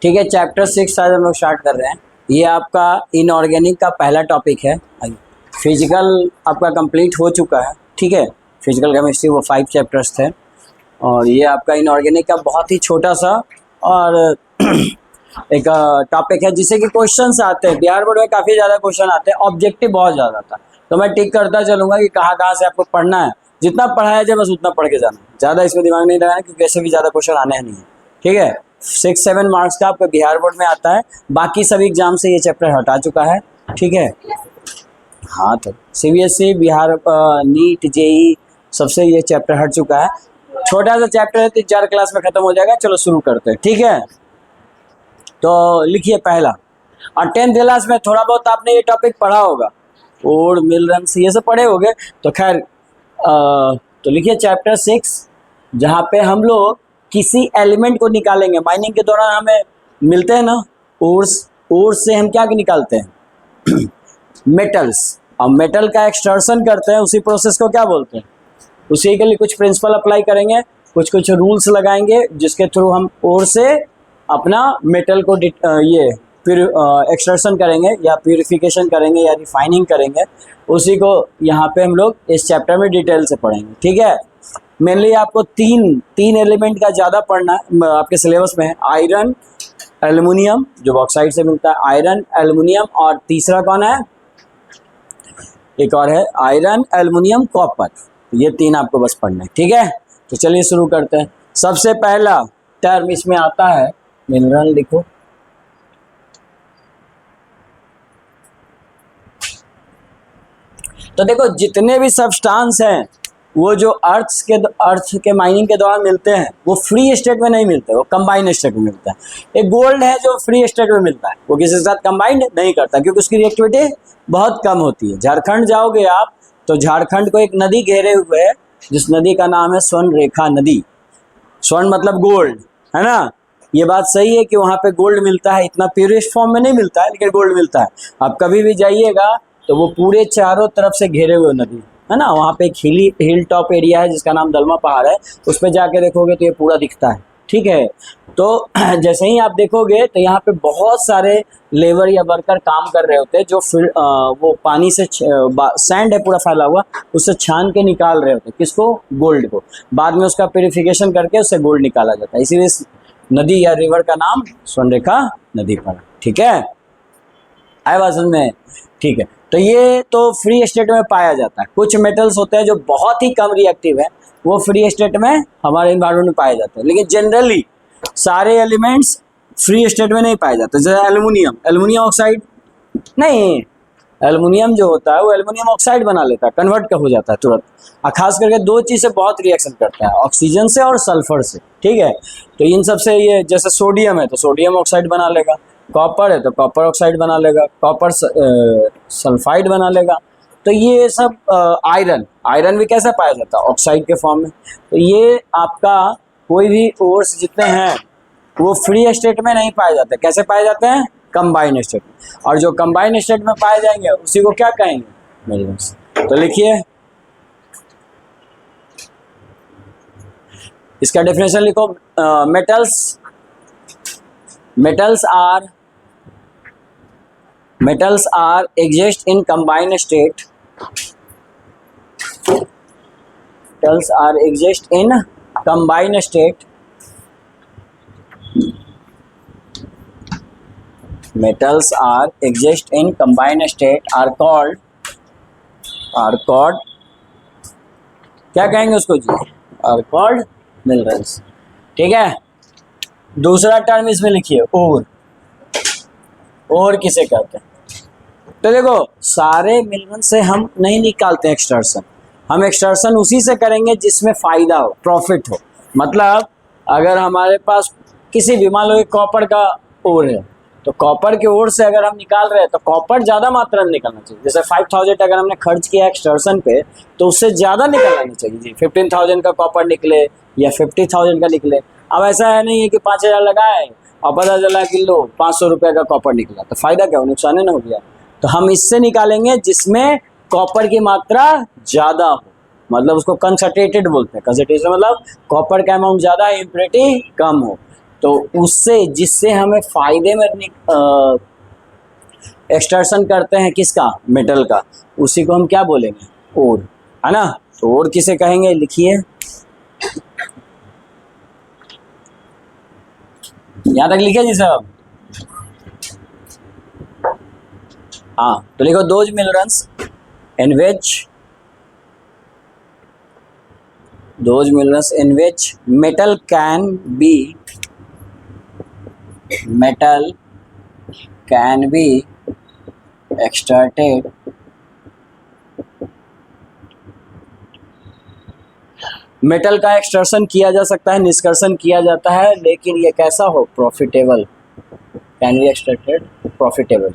ठीक है, चैप्टर 6 आज हम लोग स्टार्ट कर रहे हैं। ये आपका इनऑर्गेनिक का पहला टॉपिक है। फिजिकल आपका कंप्लीट हो चुका है। ठीक है, फिजिकल केमिस्ट्री वो 5 चैप्टर्स थे और ये आपका इनऑर्गेनिक का बहुत ही छोटा सा और एक टॉपिक है जिससे कि क्वेश्चंस आते हैं। बिहार बोर्ड में काफ़ी ज़्यादा क्वेश्चन आते हैं, ऑब्जेक्टिव बहुत ज़्यादा था, तो मैं टिक करता चलूँगा कि कहाँ कहाँ से आपको पढ़ना है। जितना पढ़ाया जाए बस उतना पढ़ के जाना, ज़्यादा इसमें दिमाग नहीं लगाना क्योंकि वैसे भी ज़्यादा क्वेश्चन आने नहीं है। ठीक है, 6-7 मार्क्स का आपका बिहार बोर्ड में आता है, बाकी सभी एग्जाम से ये चैप्टर हटा चुका है। ठीक है, हाँ, तो CBSE, बिहार, नीट, JEE सबसे ये चैप्टर हट चुका है। छोटा सा चैप्टर है, 3-4 क्लास में खत्म हो जाएगा। चलो शुरू करते हैं। ठीक है, तो लिखिए पहला, और 10th क्लास में थोड़ा बहुत आपने ये टॉपिक पढ़ा होगा, ओड, मिलरन, ये सब पढ़े होंगे। तो खैर तो लिखिए चैप्टर 6, जहाँ पे हम लोग किसी एलिमेंट को निकालेंगे। माइनिंग के दौरान हमें मिलते हैं ना ओर्स से हम क्या निकालते हैं मेटल्स। अब मेटल का एक्सट्रैक्शन करते हैं, उसी प्रोसेस को क्या बोलते हैं, उसी के लिए कुछ प्रिंसिपल अप्लाई करेंगे, कुछ रूल्स लगाएंगे जिसके थ्रू हम ओर से अपना मेटल को ये फिर एक्सट्रैक्शन करेंगे या प्यूरिफिकेशन करेंगे या रिफाइनिंग करेंगे। उसी को यहाँ पे हम लोग इस चैप्टर में डिटेल से पढ़ेंगे। ठीक है, मेनली आपको तीन एलिमेंट का ज़्यादा पढ़ना आपके सिलेबस में है। आयरन, एल्युमिनियम जो बॉक्साइड से मिलता है, आयरन, एल्युमिनियम, और तीसरा कौन है, एक और है आयरन, एल्युमिनियम, कॉपर। ये 3 आपको बस पढ़ना है। ठीक है, तो चलिए शुरू करते हैं। सबसे पहला टर्म इसमें आता है मिनरल। लिखो, तो देखो जितने भी सब्सटेंस हैं वो जो अर्थ के माइनिंग के दौरान मिलते हैं वो फ्री स्टेट में नहीं मिलते, वो कंबाइन स्टेट में मिलता है। एक गोल्ड है जो फ्री स्टेट में मिलता है, वो किसी के साथ कंबाइन नहीं करता क्योंकि उसकी रिएक्टिविटी बहुत कम होती है। झारखंड जाओगे आप तो झारखंड को एक नदी घेरे हुए है जिस नदी का नाम है स्वर्ण रेखा नदी। स्वर्ण मतलब गोल्ड, है ना। ये बात सही है कि वहाँ पे गोल्ड मिलता है, इतना प्योरेस्ट फॉर्म में नहीं मिलता है लेकिन गोल्ड मिलता है। आप कभी भी जाइएगा तो वो पूरे चारों तरफ से घेरे हुए नदी है ना। वहाँ पे एक हिल टॉप एरिया है जिसका नाम दलमा पहाड़ है, उस पर जाके देखोगे तो ये पूरा दिखता है। ठीक है, तो जैसे ही आप देखोगे तो यहाँ पे बहुत सारे लेबर या वर्कर काम कर रहे होते हैं जो फिर वो पानी से सैंड है पूरा फैला हुआ, उससे छान के निकाल रहे होते हैं। किसको, गोल्ड को। बाद में उसका प्यूरिफिकेशन करके उससे गोल्ड निकाला जाता है, इसीलिए नदी या रिवर का नाम स्वर्णरेखा नदी पड़ा। ठीक है, आए बात समझ में। ठीक है, तो ये तो फ्री स्टेट में पाया जाता है। कुछ मेटल्स होते हैं जो बहुत ही कम रिएक्टिव है, वो फ्री स्टेट में हमारे एनवायरनमेंट में पाए जाते हैं, लेकिन जनरली सारे एलिमेंट्स फ्री स्टेट में नहीं पाए जाते। जैसे एल्युमिनियम ऑक्साइड नहीं, एल्युमिनियम जो होता है वो एल्युमिनियम ऑक्साइड बना लेता है, कन्वर्ट हो जाता है तुरंत। और खास करके 2 चीज़ से बहुत रिएक्शन करता है, ऑक्सीजन से और सल्फर से। ठीक है, तो इन सब से ये, जैसे सोडियम है तो सोडियम ऑक्साइड बना लेगा, कॉपर है तो कॉपर ऑक्साइड बना लेगा, कॉपर सल्फाइड बना लेगा। तो ये सब आयरन भी कैसे पाया जाता है, ऑक्साइड के फॉर्म में। तो ये आपका कोई भी ओर्स जितने हैं वो फ्री स्टेट में नहीं पाए जाते। कैसे पाए जाते हैं, कंबाइन स्टेट में। और जो कंबाइन स्टेट में पाए जाएंगे उसी को क्या कहेंगे, मिनरल्स। तो लिखिए इसका डेफिनेशन लिखो। metals are exist in combined state. Metals are exist in combined state. Metals are exist in combined state are called क्या कहेंगे उसको जी, are called minerals। ठीक है, दूसरा टर्म इसमें लिखिए और किसे कहते हैं। तो देखो सारे मिनरल से हम नहीं निकालते एक्सट्रैक्शन, हम एक्सट्रैक्शन उसी से करेंगे जिसमें फ़ायदा हो, प्रॉफिट हो। मतलब अगर हमारे पास किसी भी, मान लो एक कॉपर का ओर है तो कॉपर के ओर से अगर हम निकाल रहे हैं तो कॉपर ज़्यादा मात्रा में निकलना चाहिए। जैसे 5000 अगर हमने खर्च किया एक्सट्रैक्शन पे तो उससे ज़्यादा निकलना चाहिए जी। 15,000 का कॉपर निकले या 50,000 का निकले। अब ऐसा है नहीं है कि 5,000 लगाए और पता चला कि लो 500 रुपये का कॉपर निकला, तो फ़ायदा क्या हो, नुकसान ना हो गया। तो हम इससे निकालेंगे जिसमें कॉपर की मात्रा ज़्यादा हो। मतलब उसको कंसंट्रेटेड बोलते हैं। कंसंट्रेशन मतलब कॉपर का अमाउंट ज़्यादा है, इम्प्योरिटी कम हो। तो उससे जिससे हमें फायदे में एक्सट्रैक्शन करते हैं किसका, मेटल का, उसी को हम क्या बोलेंगे, ओर, है ना। तो ओर किसे कहेंगे, लिखिए यहां तक लिखे जी सब। हाँ तो लिखो those minerals in which metal can be extracted metal का एक्सट्रैक्शन किया जा सकता है, निष्कर्षण किया जाता है, लेकिन ये कैसा हो, profitable, can be extracted profitable.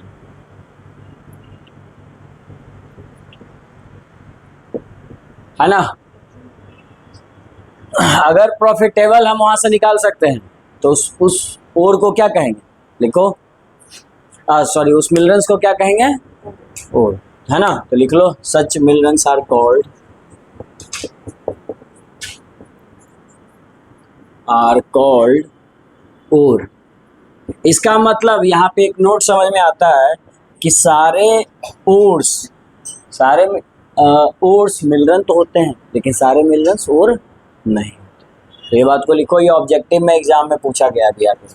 है ना। अगर प्रॉफिटेबल हम वहां से निकाल सकते हैं तो उस ओर को क्या कहेंगे, लिखो, सॉरी उस मिनरल्स को क्या कहेंगे, ओर, है ना। तो लिख लो, सच मिनरल्स आर कॉल्ड ओर। इसका मतलब यहाँ पे एक नोट समझ में आता है कि सारे ओर्स मिनरल तो होते हैं, लेकिन सारे मिनरल्स ओर नहीं। तो ये बात को लिखो, ये ऑब्जेक्टिव में एग्जाम में पूछा गया भी आगे,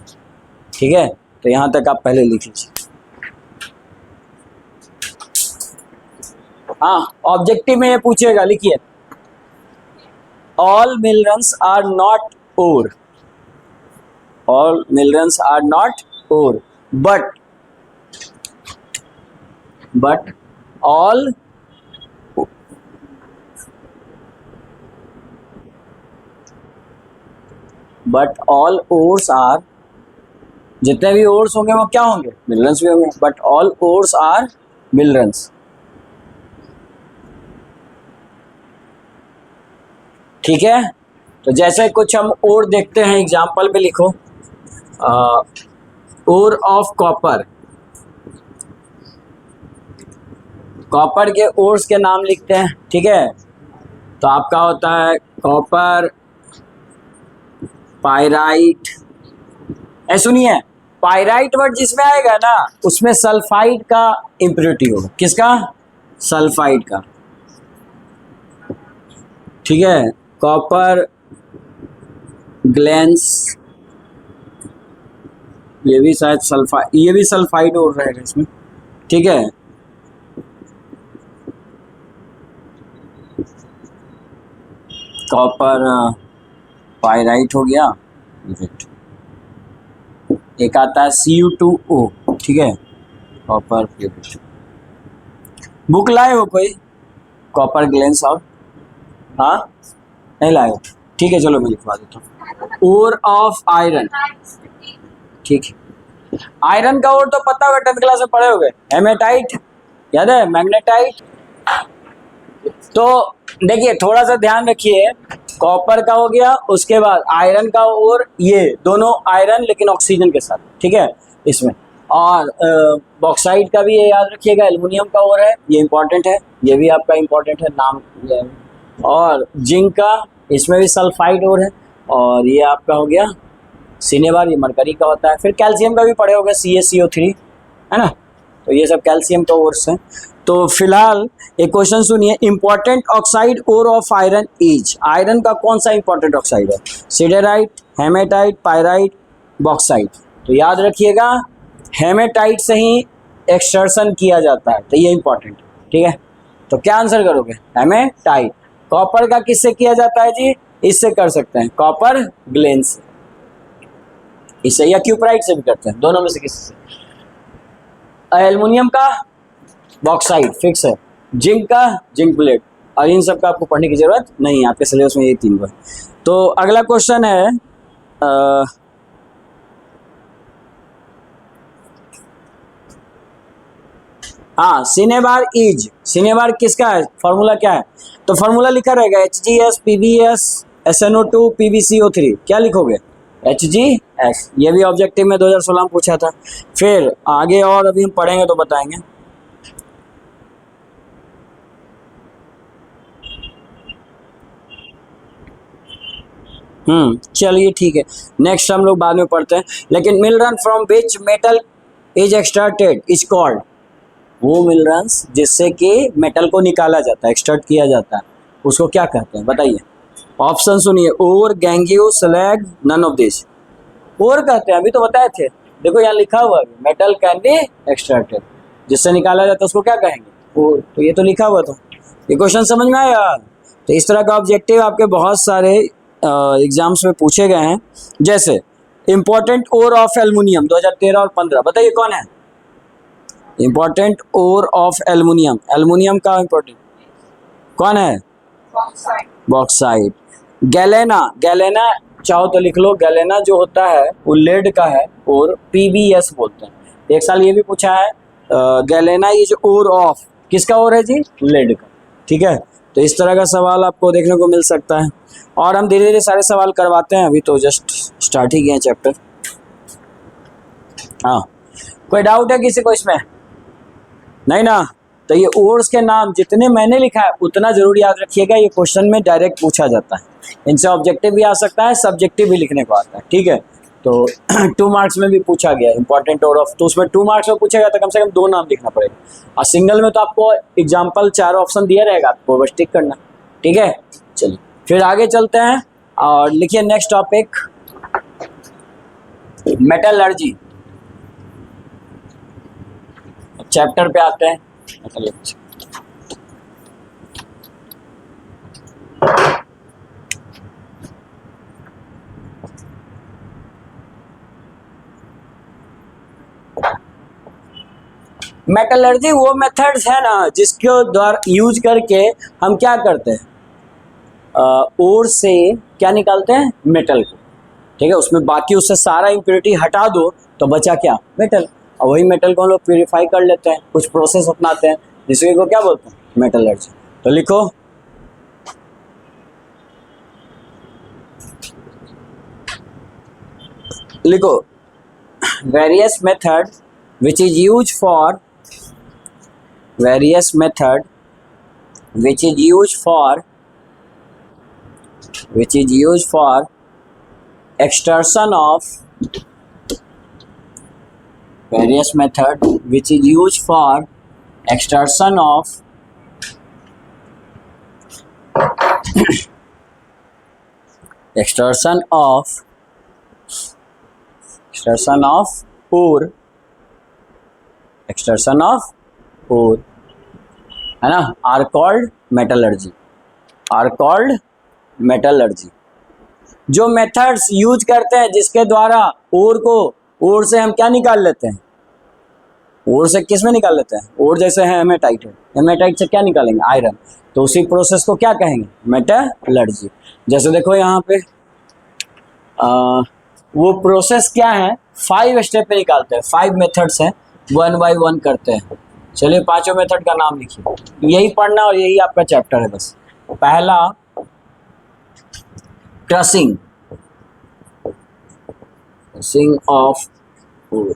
ठीक है। तो यहाँ तक आप पहले लिख लीजिए। हाँ ऑब्जेक्टिव में ये पूछेगा, लिखिए, all minerals are not ore, all minerals are not ore, but all ores are, जितने भी ओर्स होंगे वो क्या होंगे, मिनरल्स भी होंगे, but all ores are minerals. ठीक है। तो जैसे कुछ हम ओर देखते हैं, एग्जाम्पल पे लिखो, ओर ऑफ कॉपर, कॉपर के ओर्स के नाम लिखते हैं, ठीक है। तो आपका होता है कॉपर पायराइट, सुनिए, पायराइट वर्ड जिसमें आएगा ना उसमें सल्फाइड का इम्प्योरिटी होगा, किसका, सल्फाइड का, ठीक है। कॉपर ग्लेंस, ये भी शायद सल्फाइड, ये भी सल्फाइड और रहेगा इसमें, ठीक है। कॉपर पायराइट हो गया, एक आता है Cu2O, ठीक है, कॉपर प्यूरिट। बुक लाए हो कोई, कॉपर ग्लेंस और, हाँ नहीं लाए हो, ठीक है, चलो मैं लिखवा देता हूँ। ओर ऑफ आयरन, ठीक है, आयरन का ओर तो पता होगा, 10th क्लास में पढ़े होगे, हेमेटाइट, याद है, मैग्नेटाइट। तो देखिए थोड़ा सा ध्यान रखिए, कॉपर का हो गया, उसके बाद आयरन का, और ये दोनों आयरन लेकिन ऑक्सीजन के साथ, ठीक है इसमें। और बॉक्साइट का भी ये याद रखिएगा, एल्युमिनियम का और है, ये इंपॉर्टेंट है, ये भी आपका इंपॉर्टेंट है नाम। और जिंक का, इसमें भी सल्फाइड और है, और ये आपका हो गया सिनेबार, ये मरकरी का होता है। फिर कैल्शियम का भी पढ़े होगा, CaCO3, है ना। तो ये सब कैल्शियम का ओर्स हैं। तो फिलहाल एक क्वेश्चन सुनिए, important oxide ore of iron is, iron का कौन सा इंपॉर्टेंट ऑक्साइड है, सिडेराइट, हेमेटाइट, पायराइट, बॉक्साइट। तो याद रखिएगा हेमेटाइट से ही एक्सट्रैक्शन किया जाता है, तो ये इंपॉर्टेंट, ठीक है। तो क्या आंसर करोगे, हेमेटाइट। कॉपर का किससे किया जाता है जी, इससे कर सकते हैं, कॉपर ग्लेंस से, इससे, या क्यूपराइट से भी करते हैं, दोनों में से किसी से। एल्युमिनियम का बॉक्साइट फिक्स है, जिंक का जिंक प्लेट, और इन सब का आपको पढ़ने की जरूरत नहीं है, आपके सिलेबस में ये 3 है। तो अगला क्वेश्चन है, हाँ सिनेबार इज, सिनेबार किसका है, फॉर्मूला क्या है, तो फॉर्मूला लिखा रहेगा HgS PbS SnO2 PbCO3, क्या लिखोगे, HgS। ये भी ऑब्जेक्टिव में 2016 में पूछा था। फिर आगे और अभी हम पढ़ेंगे तो बताएंगे। चलिए ठीक है, नेक्स्ट हम लोग बाद में पढ़ते हैं। लेकिन mineral from which metal is extracted is called, वो मिनरल्स जिससे कि मेटल को निकाला जाता है, एक्सट्रैक्ट किया जाता है, उसको क्या कहते हैं बताइए। ऑप्शन सुनिए, ओर, गैंगियो, स्लैग, नन ऑफ दिस। ओर कहते हैं, अभी तो बताए थे, देखो यहाँ लिखा हुआ है मेटल कैन बी एक्सट्रैक्टेड, जिससे निकाला जाता है उसको क्या कहेंगे, ओर। तो ये तो लिखा हुआ था। ये क्वेश्चन समझ में आया। तो इस तरह का ऑब्जेक्टिव आपके बहुत सारे एग्जाम्स में पूछे गए हैं। जैसे इंपॉर्टेंट ओर ऑफ एल्युमिनियम 2013 और 15, बताइए कौन है important ore of aluminium, aluminium का इंपॉर्टेंट कौन है, बॉक्साइट। गैलेना, गैलेना चाहो तो लिख लो, गैलेना जो होता है वो लेड का है और पीबीएस बोलते हैं। एक साल ये भी पूछा है गैलेना इज ओर ऑफ, किसका ओर है जी, लेड का। ठीक है, तो इस तरह का सवाल आपको देखने को मिल सकता है और हम धीरे धीरे सारे सवाल करवाते हैं, अभी तो जस्ट स्टार्ट ही किए हैं चैप्टर। हाँ, कोई डाउट है किसी को इसमें, नहीं ना। तो ये ओर्स के नाम जितने मैंने लिखा है उतना जरूर याद रखिएगा, ये क्वेश्चन में डायरेक्ट पूछा जाता है। इनसे ऑब्जेक्टिव भी आ सकता है, सब्जेक्टिव भी लिखने को आता है। ठीक है, तो 2 मार्क्स में भी पूछा गया इंपॉर्टेंट ओर ऑफ, तो उसमें 2 मार्क्स में पूछेगा तो कम से कम 2 नाम लिखना पड़ेगा, और सिंगल में तो आपको एग्जाम्पल 4 ऑप्शन दिया रहेगा, आपको बस टिक करना। ठीक है, चलिए फिर आगे चलते हैं और लिखिए नेक्स्ट टॉपिक, मेटलर्जी। चैप्टर पे आते हैं। मेटलर्जी वो मेथड्स है ना जिसके द्वारा यूज करके हम क्या करते हैं, ओर से क्या निकालते हैं, मेटल को। ठीक है, उसमें बाकी उससे सारा इम्प्योरिटी हटा दो तो बचा क्या, मेटल। और वही मेटल को हम लोग प्यूरिफाई कर लेते हैं, कुछ प्रोसेस अपनाते हैं, जिसको को क्या बोलते हैं, मेटलर्जी। तो लिखो, लिखो various method which is used for various method which is used for extraction of various method which is used for extraction of extraction of ore है ना, are called metallurgy, are called metallurgy. जो methods use करते हैं जिसके द्वारा ओर को, ओर से हम क्या निकाल लेते हैं, ओर से किस में निकाल लेते हैं, ओर जैसे है हेमेटाइट है, हेमेटाइट से क्या निकालेंगे, आयरन। तो उसी प्रोसेस को क्या कहेंगे, मेटलर्जी। जैसे देखो यहाँ पे वो प्रोसेस क्या है, 5 स्टेप पे निकालते हैं, 5 मेथड्स हैं, 1 बाय 1 करते हैं। चलिए 5 मेथड का नाम लिखिए, यही पढ़ना और यही आपका चैप्टर है बस। पहला क्रशिंग ऑफ ओर,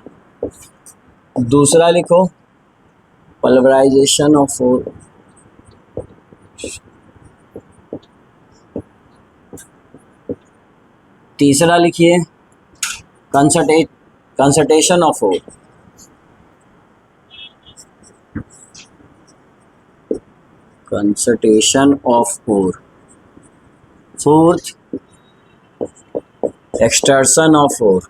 दूसरा लिखो पल्वराइजेशन ऑफ ओर, तीसरा लिखिए concentration of ore, concentration of ore, fourth extraction of ore,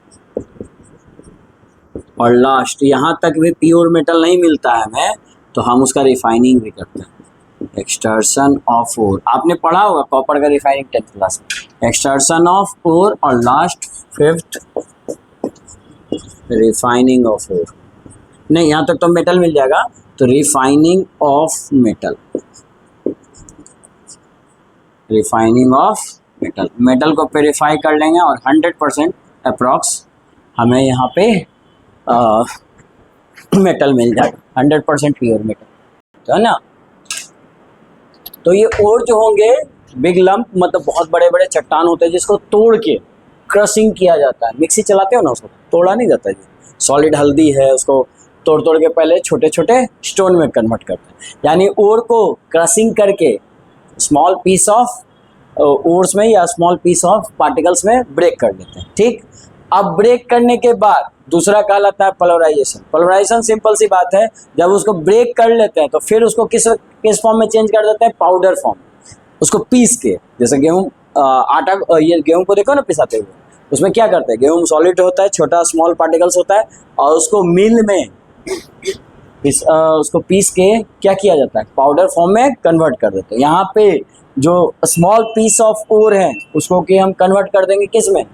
और लास्ट, यहाँ तक भी प्योर मेटल नहीं मिलता है हमें तो हम उसका रिफाइनिंग भी करते हैं, एक्सट्रैक्शन ऑफ ओर। आपने पढ़ा होगा कॉपर का रिफाइनिंग 10th क्लास में, एक्सट्रैक्शन ऑफ ओर, और last 5th refining of ore. नहीं, यहाँ तक तो मेटल मिल जाएगा, तो refining of metal, refining of metal, metal को प्योरीफाई कर लेंगे और 100% अप्रॉक्स हमें यहाँ पे मेटल मिल जाएगा, 100% प्योर मेटल, तो है ना। तो ये ओर जो होंगे बिग लंप, मतलब बहुत बड़े बड़े चट्टान होते हैं जिसको तोड़ के क्रशिंग किया जाता है। मिक्सी चलाते हो ना, उसको तोड़ा नहीं जाता जी, सॉलिड हल्दी है उसको तोड़ तोड़ के पहले छोटे छोटे स्टोन में कन्वर्ट करते हैं, यानी ओर को क्रशिंग करके स्मॉल पीस ऑफ ओर्स में या स्मॉल पीस ऑफ पार्टिकल्स में ब्रेक कर देते हैं। ठीक, अब ब्रेक करने के बाद दूसरा कहलाता है पोलराइजेशन। पोलराइजेशन सिंपल सी बात है, जब उसको ब्रेक कर लेते हैं तो फिर उसको किस फॉर्म में चेंज कर देते हैं, पाउडर फॉर्म। उसको पीस के, जैसे गेहूं आटा, ये गेहूं को देखो ना पिसाते हुए, उसमें क्या करते हैं, गेहूं सॉलिड होता है, छोटा स्मॉल पार्टिकल्स होता है, और उसको मिल में उसको पीस के क्या किया जाता है, पाउडर फॉर्म में कन्वर्ट कर देते हैं। यहाँ पे जो स्मॉल पीस ऑफ ओर है उसको कि हम कन्वर्ट कर देंगे किस में,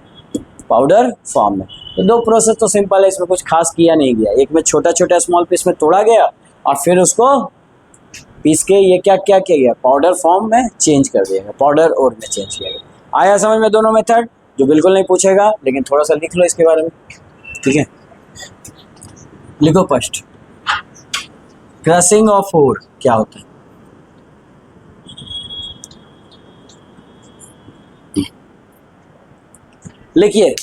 पाउडर फॉर्म में। तो दो प्रोसेस तो सिंपल है, इसमें कुछ खास किया नहीं गया। एक में छोटा छोटा स्मॉल पीस में तोड़ा गया और फिर उसको पीस के ये क्या क्या किया गया, पाउडर फॉर्म में चेंज कर दिया गया, पाउडर और में चेंज किया गया। आया समझ में दोनों मेथड, जो बिल्कुल नहीं पूछेगा लेकिन थोड़ा सा लिख लो इसके बारे में। ठीक है, लिखो फर्स्ट, क्रशिंग ऑफ ओर क्या होता है। लिखिए,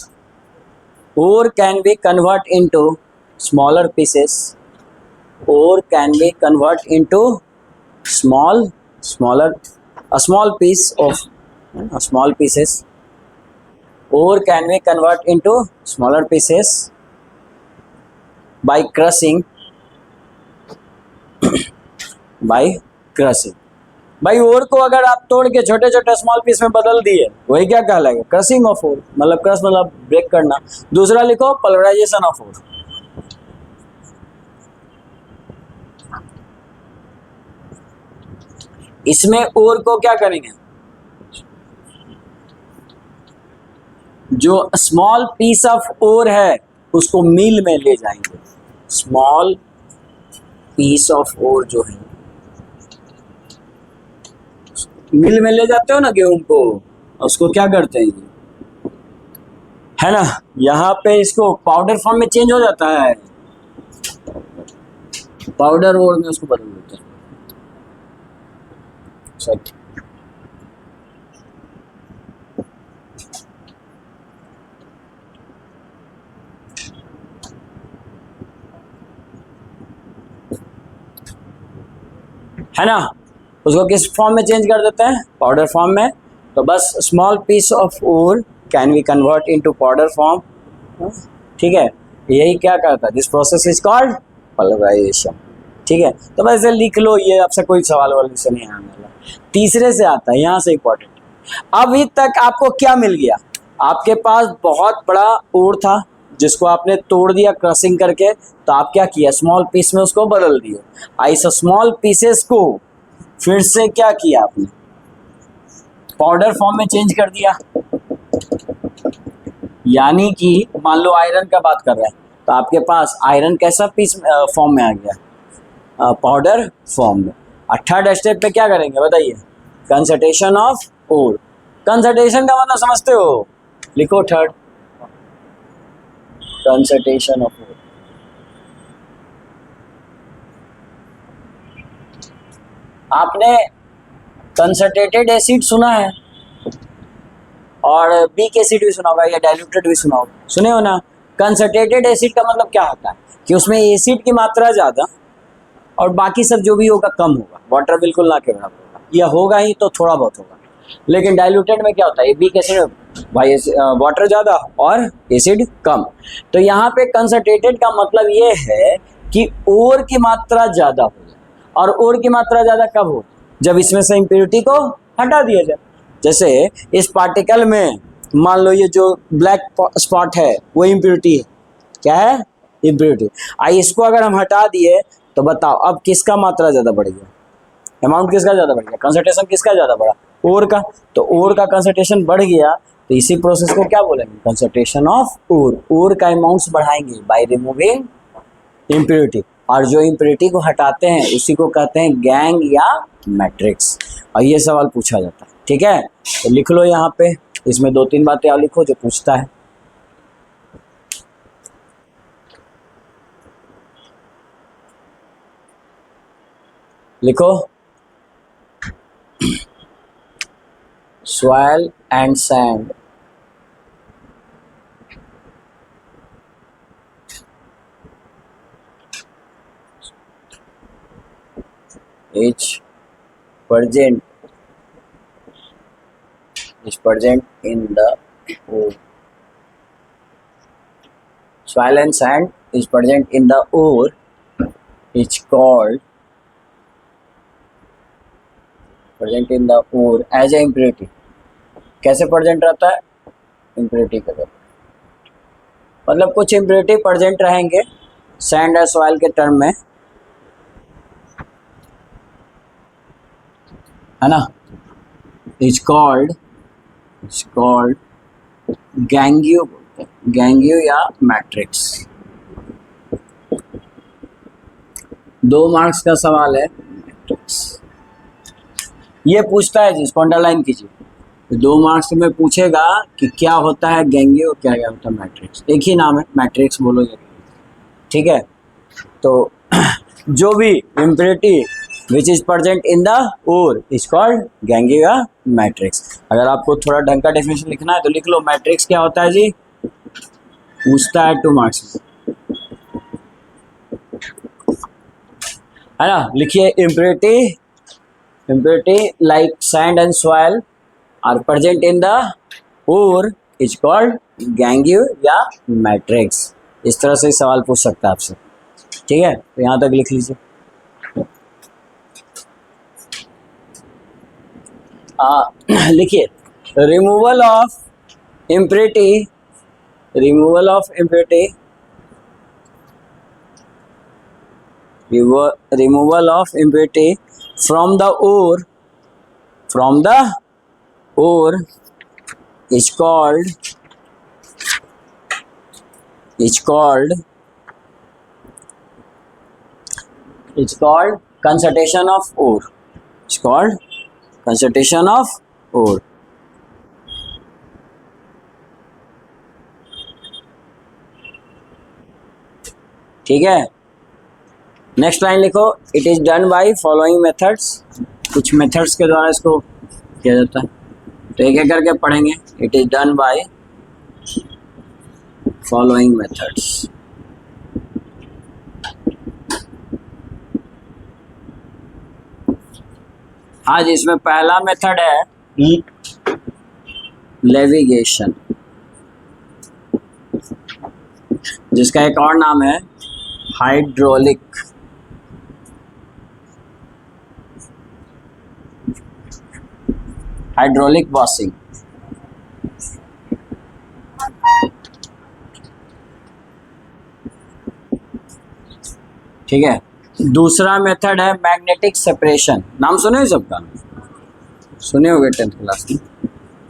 ore can be convert into smaller pieces, ore can be convert into a small piece of small pieces, ore can be convert into smaller pieces by crushing भाई ओर को अगर आप तोड़ के छोटे छोटे स्मॉल पीस में बदल दिए, वही क्या कहलाएगा, क्रशिंग ऑफ ओर, मतलब क्रश मतलब ब्रेक करना। दूसरा लिखो, पोलराइजेशन ऑफ ओर। इसमें ओर को क्या करेंगे, जो स्मॉल पीस ऑफ ओर है उसको मिल में ले जाएंगे। स्मॉल पीस ऑफ ओर जो है मिल में ले जाते हो ना गेहूं को, उसको क्या करते हैं, है ना, यहाँ पे इसको पाउडर फॉर्म में चेंज हो जाता है, पाउडर ओर में उसको बदल देते हैं। सही, है ना, उसको किस फॉर्म में चेंज कर देते हैं, पाउडर फॉर्म में। तो बस small piece of ore can be convert into powder form. ठीक है, यही क्या करता है, this process is called polarisation. ठीक है, तो बस लिख लो, ये आपसे कोई सवाल वाले से नहीं आने वाला। तीसरे से आता है, यहाँ से इंपॉर्टेंट। अभी तक आपको क्या मिल गया, आपके पास बहुत बड़ा ओर था जिसको आपने तोड़ दिया क्रशिंग करके, तो आप क्या किया, स्मॉल पीस में उसको बदल दिया। इस स्मॉल पीसेस को फिर से क्या किया आपने, पाउडर फॉर्म में चेंज कर दिया। यानी कि मान लो आयरन का बात कर रहे हैं, तो आपके पास आयरन कैसा पीस फॉर्म में आ गया, पाउडर फॉर्म में। और थर्ड स्टेप पे क्या करेंगे बताइए, कंसंट्रेशन ऑफ ओर। कंसंट्रेशन का मतलब समझते हो, लिखो थर्ड, कंसंट्रेशन ऑफ ओर। आपने कंसंट्रेटेड एसिड सुना है और वीक एसिड भी सुना होगा या डाइल्यूटेड भी सुना होगा, सुने हो ना। कंसंट्रेटेड एसिड का मतलब क्या होता है कि उसमें एसिड की मात्रा ज़्यादा और बाकी सब जो भी होगा कम होगा, वाटर बिल्कुल ना के बराबर होगा, या होगा ही तो थोड़ा बहुत होगा। लेकिन डाइल्यूटेड में क्या होता है, वीक एसिड भाई वाटर ज़्यादा और एसिड कम। तो यहाँ पे कंसंट्रेटेड का मतलब ये है कि ओर की मात्रा ज़्यादा हो जाए। और ओर की मात्रा ज़्यादा कब हो, जब इसमें से इम्प्योरिटी को हटा दिया जाए। जैसे इस पार्टिकल में मान लो ये जो ब्लैक स्पॉट है वो इम्प्योरिटी है, क्या है, इम्प्योरिटी। इसको अगर हम हटा दिए तो बताओ अब किसका मात्रा ज़्यादा बढ़ गया, अमाउंट किसका ज़्यादा बढ़ गया, कंसंट्रेशन किसका ज़्यादा बढ़ा, ओर का। तो ओर का कंसंट्रेशन बढ़ गया, तो इसी प्रोसेस को क्या बोलेंगे, कंसंट्रेशन ऑफ ओर। ओर का अमाउंट्स बढ़ाएंगे बाय रिमूविंग इम्प्योरिटी, और जो इम्प्योरिटी को हटाते हैं उसी को कहते हैं गैंग या मैट्रिक्स। और ये सवाल पूछा जाता है। ठीक है, तो लिख लो यहाँ पे, इसमें दो तीन बातें और लिखो जो पूछता है। लिखो, soil and sand, is present present in the ore. Soil and sand is present in the ore. It's called present in the ore as a impurity. कैसे present रहता है? Impurity के द्वारा, मतलब कुछ impurity present रहेंगे sand और soil के term में, है ना? It's called गैंगियो, गैंगियो या मैट्रिक्स। 2 मार्क्स का सवाल है मैट्रिक्स। ये पूछता है, जिसको अंडरलाइन कीजिए। 2 मार्क्स में पूछेगा कि क्या होता है गैंगियो, क्या होता है मैट्रिक्स। एक ही नाम है, मैट्रिक्स बोलोगे, ठीक है। तो जो भी impurity which is present in the ore is called gangue या मैट्रिक्स। अगर आपको थोड़ा ढंग का डेफिनेशन लिखना है तो लिख लो, मैट्रिक्स क्या होता है जी, पूछता है 2 मार्क्स में, है ना। लिखिए, impurity like sand and soil are present in the ore is called gangue या मैट्रिक्स। इस तरह से सवाल पूछ सकता है आपसे, ठीक है। तो यहाँ तक लिख लीजिए। लिखिए, removal of impurity from the ore is called concentration of ore. It's called concentration of ore. ठीक है। नेक्स्ट लाइन लिखो, it is done by following methods. कुछ मेथड्स के द्वारा इसको किया जाता है, तो एक एक करके पढ़ेंगे। It is done by following methods. आज इसमें पहला मेथड है लेविगेशन, जिसका एक और नाम है हाइड्रोलिक वॉशिंग। ठीक है। दूसरा मेथड है मैग्नेटिक सेपरेशन। नाम सुने हो सबका? सुने होंगे 10th क्लास में,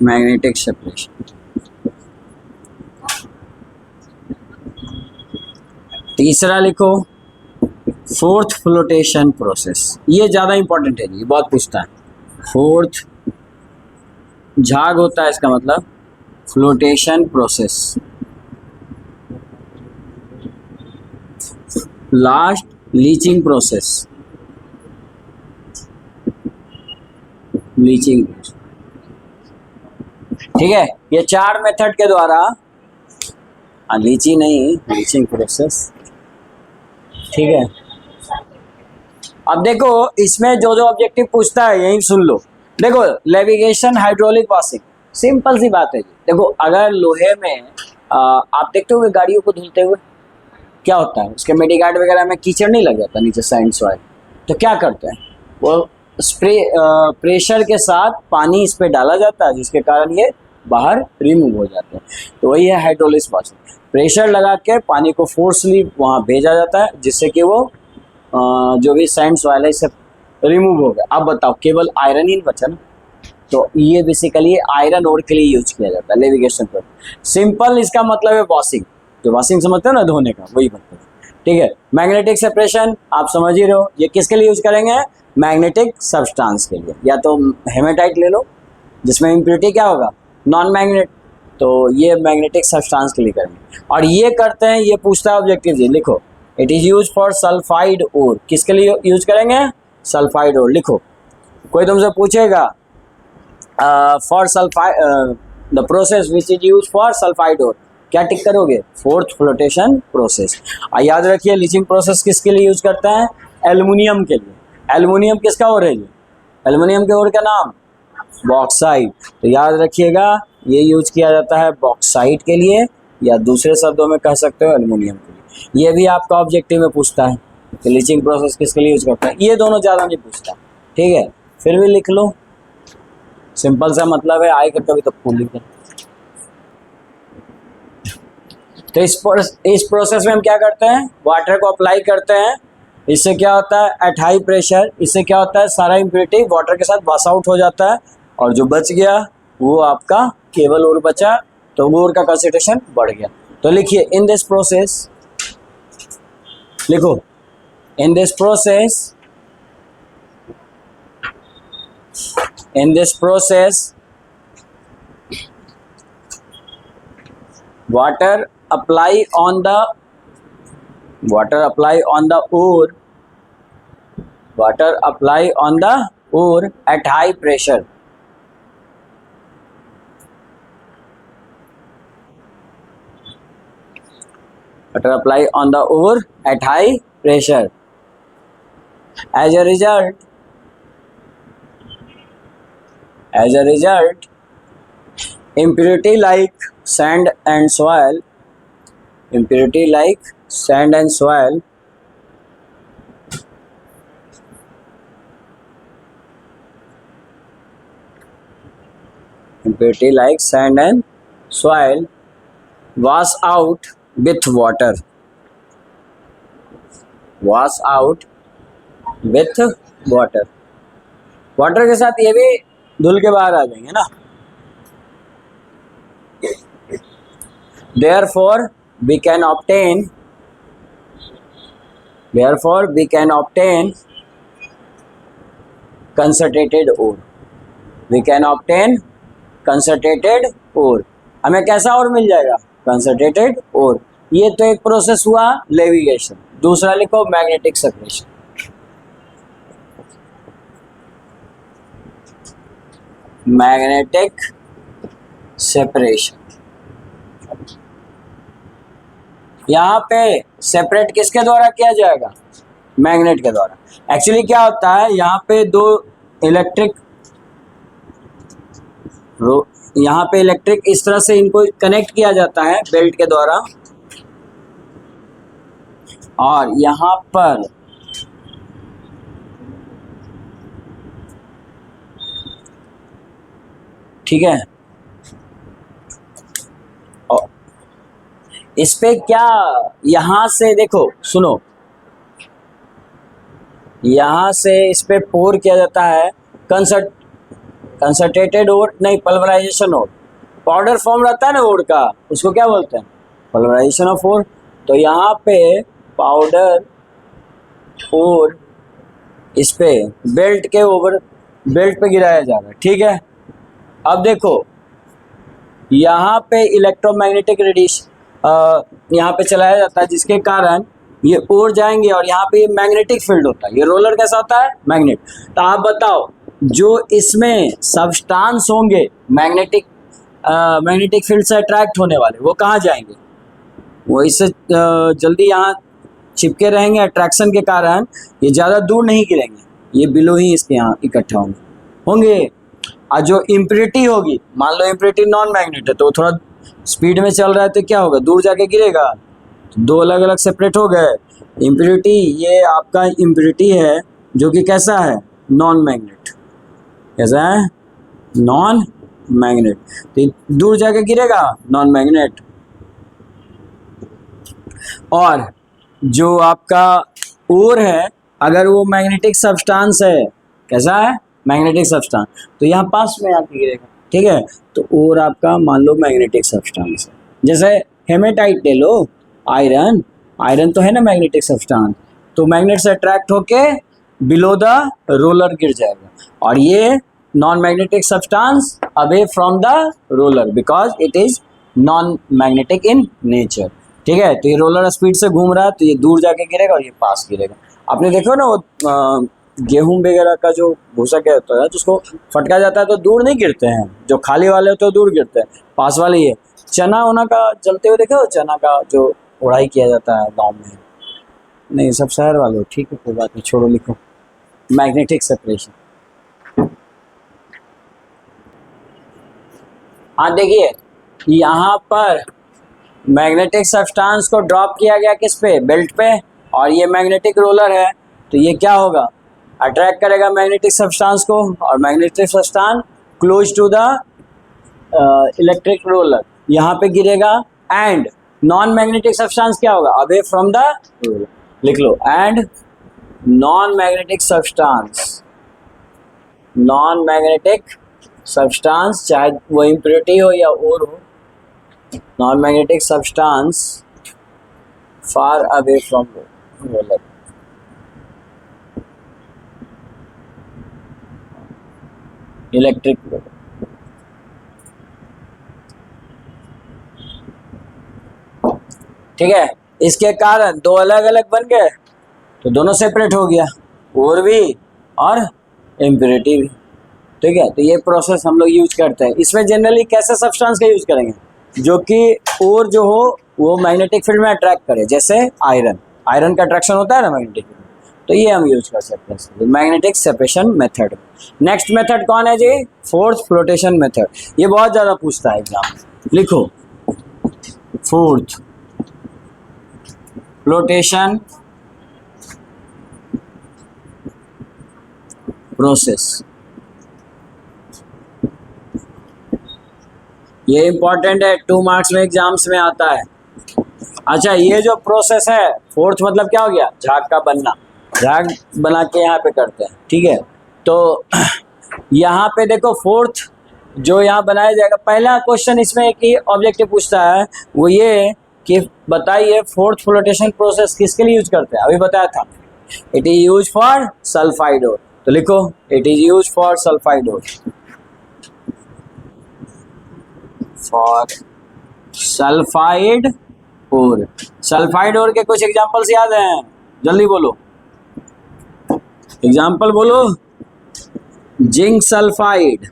मैग्नेटिक सेपरेशन। तीसरा लिखो, फोर्थ फ्लोटेशन प्रोसेस। ये ज़्यादा इंपॉर्टेंट है, ये बहुत पूछता है। फोर्थ झाग होता है इसका मतलब, flotation process. Last leaching process, ठीक है। ये 4 मेथड के द्वारा, लीचिंग प्रोसेस, ठीक है। अब देखो, इसमें जो जो ऑब्जेक्टिव पूछता है यही सुन लो। देखो, लेविगेशन, हाइड्रोलिक वॉशिंग, सिंपल सी बात है जी। देखो, अगर लोहे में आप देखते हो गाड़ियों को धुलते हुए, क्या होता है, उसके मेडीगार्ड वगैरह में कीचड़ नहीं लग जाता नीचे, सैंड सॉइल, तो क्या करते हैं वो, प्रेशर के साथ पानी इस पे डाला जाता है, जिसके कारण ये बाहर रिमूव हो जाते हैं। तो वही है हाइड्रोलिक वॉशिंग। प्रेशर लगा के पानी को फोर्सली वहाँ भेजा जाता है, जिससे कि वो जो भी सैंड सॉइल है इससे रिमूव हो गया। अब बताओ, केवल आयरन ही बचा ना, तो ये बेसिकली आयरन ओर के लिए यूज किया जाता है लेविगेशन पर। सिंपल इसका मतलब है वॉशिंग, जो वॉशिंग समझते हो ना, धोने का, वही मतलब, ठीक है। मैग्नेटिक सेपरेशन आप समझ ही रहे हो, ये किसके लिए यूज करेंगे, मैग्नेटिक सब्सटेंस के लिए। या तो हेमेटाइट ले लो, जिसमें इम्प्योरिटी क्या होगा, नॉन मैग्नेट, तो ये मैग्नेटिक सब्सटेंस के लिए करेंगे। और ये करते हैं, ये पूछता है ऑब्जेक्टिव जी, लिखो, it is use for sulphide ore. किसके लिए यूज करेंगे, सल्फाइड ओर। लिखो, कोई तुमसे पूछेगा for sulphide, the process which is use for sulphide ore, क्या टिक करोगे, फोर्थ फ्लोटेशन प्रोसेस। याद रखिए, लीचिंग प्रोसेस किसके लिए यूज करते हैं, एल्युमिनियम के लिए। एल्युमिनियम किसका ओर है जी, एल्युमिनियम के ओर का नाम बॉक्साइट। तो याद रखिएगा ये यूज किया जाता है बॉक्साइट के लिए, या दूसरे शब्दों में कह सकते हो एल्युमिनियम के लिए। ये भी आपका ऑब्जेक्टिव में पूछता है कि लीचिंग प्रोसेस किसके लिए यूज करता है, ये दोनों ज़्यादा नहीं पूछता, ठीक है। फिर भी लिख लो, सिंपल सा मतलब है, आएगा कभी तो फूल लिख। तो इस प्रोसेस में हम क्या करते हैं, वाटर को अप्लाई करते हैं। इससे क्या होता है, एट हाई प्रेशर, इससे क्या होता है, सारा इम्प्योरिटी वाटर के साथ वॉश आउट हो जाता है, और जो बच गया वो आपका केवल और बचा, तो और का कंसंट्रेशन बढ़ गया। तो लिखिए इन दिस प्रोसेस, लिखो in this process water apply on the ore at high pressure. Water apply on the ore at high pressure. As a result, impurity like sand and soil wash out with water, water के साथ ये भी धुल के बाहर आ जाएंगे ना। Therefore we can obtain concentrated ore। हमें कैसा और मिल जाएगा, कंसंट्रेटेड ore। ये तो एक प्रोसेस हुआ लेविगेशन। दूसरा लिखो मैग्नेटिक सेपरेशन। यहाँ पे सेपरेट किसके द्वारा किया जाएगा, मैग्नेट के द्वारा। एक्चुअली क्या होता है, यहाँ पे दो इलेक्ट्रिक इस तरह से इनको कनेक्ट किया जाता है बेल्ट के द्वारा, और यहाँ पर ठीक है, इस पे क्या, यहां से देखो सुनो, यहां से इस पे पोर किया जाता है कंसंट्रेटेड ओर, नहीं पल्वराइजेशन ओर। पाउडर फॉर्म रहता है ना ओर का, उसको क्या बोलते हैं, पल्वराइजेशन ऑफ ओर। तो यहाँ पे पाउडर ओर इस पे बेल्ट पे गिराया जा रहा है, ठीक है। अब देखो यहाँ पे इलेक्ट्रोमैग्नेटिक रेडिएशन यहाँ पे चलाया जाता है, जिसके कारण ये ओर जाएंगे, और यहाँ पे मैग्नेटिक फील्ड होता है। ये रोलर कैसा होता है, मैग्नेट। तो आप बताओ, जो इसमें सब्सटेंस होंगे मैग्नेटिक फील्ड से अट्रैक्ट होने वाले, वो कहाँ जाएंगे, वो इससे जल्दी यहाँ चिपके रहेंगे। अट्रैक्शन के कारण ये ज़्यादा दूर नहीं गिरेंगे, ये बिलो ही इसके यहाँ इकट्ठा होंगे। और जो इम्प्योरिटी होगी, मान लो इम्प्योरिटी नॉन मैग्नेट है, तो थोड़ा स्पीड में चल रहा है, तो क्या होगा, दूर जाके गिरेगा। तो दो अलग अलग सेपरेट हो गए। इम्प्योरिटी, ये आपका इम्प्योरिटी है जो कि कैसा है, नॉन मैग्नेट। कैसा है, नॉन मैग्नेट। तो दूर जाके गिरेगा, नॉन मैग्नेट। और जो आपका ओर है, अगर वो मैग्नेटिक सब्सटेंस है, कैसा है, मैग्नेटिक सब्सटेंस, तो यहाँ पास में आके गिरेगा, ठीक है। तो ओर आपका मान लो मैग्नेटिक सब्सटेंस है। जैसे हेमेटाइट ले लो, आयरन तो है ना मैग्नेटिक सब्सटेंस, तो मैग्नेट से अट्रैक्ट होके बिलो द रोलर गिर जाएगा। और ये non magnetic substance away from the roller, because it is non magnetic in nature, ठीक है। तो ये रोलर स्पीड से घूम रहा है, तो ये दूर जाके गिरेगा और ये पास गिरेगा। आपने देखो ना वो गेहूं वगैरह का जो भूसा क्या होता है, जिसको फटका जाता है तो दूर नहीं गिरते हैं, जो खाली वाले होते हैं दूर गिरते हैं, पास वाले ये चना उना का जलते हुए देखो, चना का जो उड़ाई किया जाता है गांव में, नहीं सब शहर वाले हो, ठीक है कोई बात नहीं, छोड़ो, लिखो मैग्नेटिक सेपरेशन। हाँ देखिए, यहाँ पर मैग्नेटिक सब्सटेंस को ड्रॉप किया गया किस पे, बेल्ट पे, और ये मैग्नेटिक रोलर है, तो ये क्या होगा, अट्रैक्ट करेगा मैग्नेटिक सब्सटेंस को, और magnetic substance close to the electric roller यहाँ पे गिरेगा, एंड नॉन मैग्नेटिक सब्सटेंस क्या होगा, अवे फ्रॉम द रोलर, लिख लो, एंड नॉन मैग्नेटिक सब्सटेंस चाहे वो इम्प्योरिटी हो या और हो, non magnetic substance far away from roller, electric roller, ठीक है। इसके कारण दो अलग अलग बन गए तो दोनों सेपरेट हो गया, और भी और इम्प्योरिटी भी, ठीक है। तो ये प्रोसेस हम लोग यूज करते हैं। इसमें जनरली कैसे सब्सटेंस का यूज करेंगे, जो कि और जो हो वो मैग्नेटिक फील्ड में अट्रैक्ट करे, जैसे आयरन का अट्रैक्शन होता है ना मैग्नेटिक फील्ड, तो ये हम यूज कर सकते हैं magnetic separation method. Next method कौन है जी, फोर्थ फ्लोटेशन मेथड। ये बहुत ज़्यादा पूछता है एग्जाम में, लिखो फोर्थ फ्लोटेशन प्रोसेस। ये इंपॉर्टेंट है, 2 मार्क्स में एग्जाम्स में आता है। अच्छा, ये जो प्रोसेस है फोर्थ मतलब क्या हो गया, झाग का बनना, झाग बना के यहाँ पे करते हैं, ठीक है। तो यहाँ पे देखो फोर्थ जो यहाँ बनाया जाएगा, पहला क्वेश्चन इसमें एक ही ऑब्जेक्टिव पूछता है, वो ये कि बताइए फोर्थ फ्लोटेशन प्रोसेस किसके लिए यूज करते हैं, अभी बताया था, it is use for sulphide ore, तो लिखो it is use for sulphide ore, for sulphide ore. Sulphide ore के कुछ एग्जांपल्स याद हैं, जल्दी बोलो, एग्जांपल बोलो, जिंक सल्फाइड,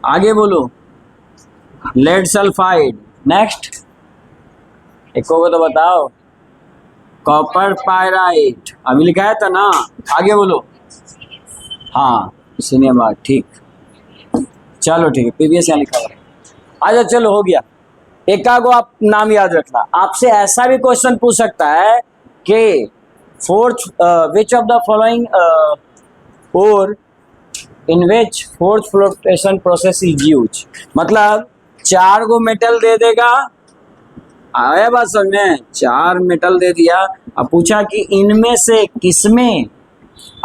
आगे बोलो लेड सल्फाइड, नेक्स्ट एक को तो बताओ, कॉपर पायराइट, अभी लिखाया था ना, आगे बोलो, हाँ सिनेमा, ठीक, चलो ठीक है, पीवीएस यहाँ लिखा हुआ है। अच्छा चलो हो गया, एक को आप नाम याद रखना। आपसे ऐसा भी क्वेश्चन पूछ सकता है कि froth which of the following ore in which froth flotation process is use, मतलब 4 गो मेटल दे देगा, आया बात समझ में, 4 मेटल दे दिया, अब पूछा कि इनमें से किसमें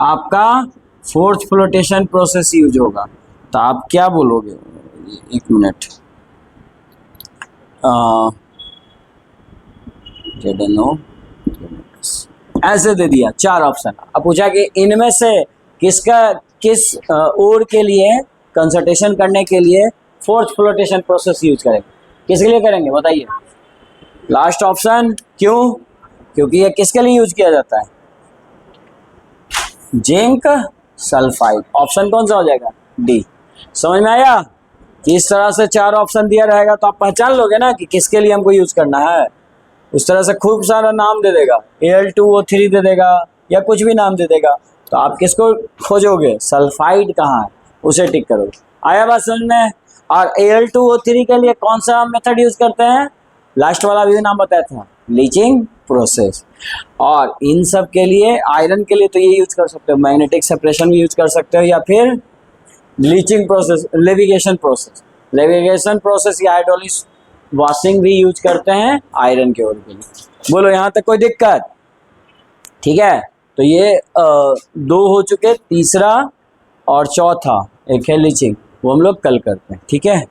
आपका फोर्थ फ्लोटेशन प्रोसेस यूज होगा, तो आप क्या बोलोगे, 1 मिनट, ऐसे दे दिया 4 ऑप्शन। अब पूछा कि इनमें से किस और के लिए कंसल्टेशन करने के लिए फोर्थ फ्लोटेशन प्रोसेस यूज करेंगे, किसके लिए करेंगे बताइए, लास्ट ऑप्शन, क्यों, क्योंकि ये किसके लिए यूज किया जाता है, जिंक सल्फाइड, ऑप्शन कौन सा हो जाएगा, डी। समझ में आया, कि इस तरह से 4 ऑप्शन दिया रहेगा तो आप पहचान लोगे ना कि किसके लिए हमको यूज करना है। उस तरह से खूब सारा नाम दे देगा, Al2O3 दे देगा या कुछ भी नाम दे देगा, तो आप किसको खोजोगे, सल्फाइड कहाँ है, उसे टिक करोगे। आया बात समझ में। और Al2O3 के लिए कौन सा मेथड यूज करते हैं, लास्ट वाला भी नाम बताया था, लीचिंग प्रोसेस। और इन सब के लिए, आयरन के लिए तो ये यूज कर सकते हो, मैग्नेटिक सेपरेशन भी यूज कर सकते हो, या फिर ब्लीचिंग प्रोसेस, लेविगेशन प्रोसेस या हाइड्रोलिक वॉशिंग भी यूज करते हैं आयरन के ओर के लिए। बोलो यहाँ तक कोई दिक्कत, ठीक है। तो ये 2 हो चुके, तीसरा और चौथा एक है लीचिंग, वो हम लोग कल करते हैं, ठीक है।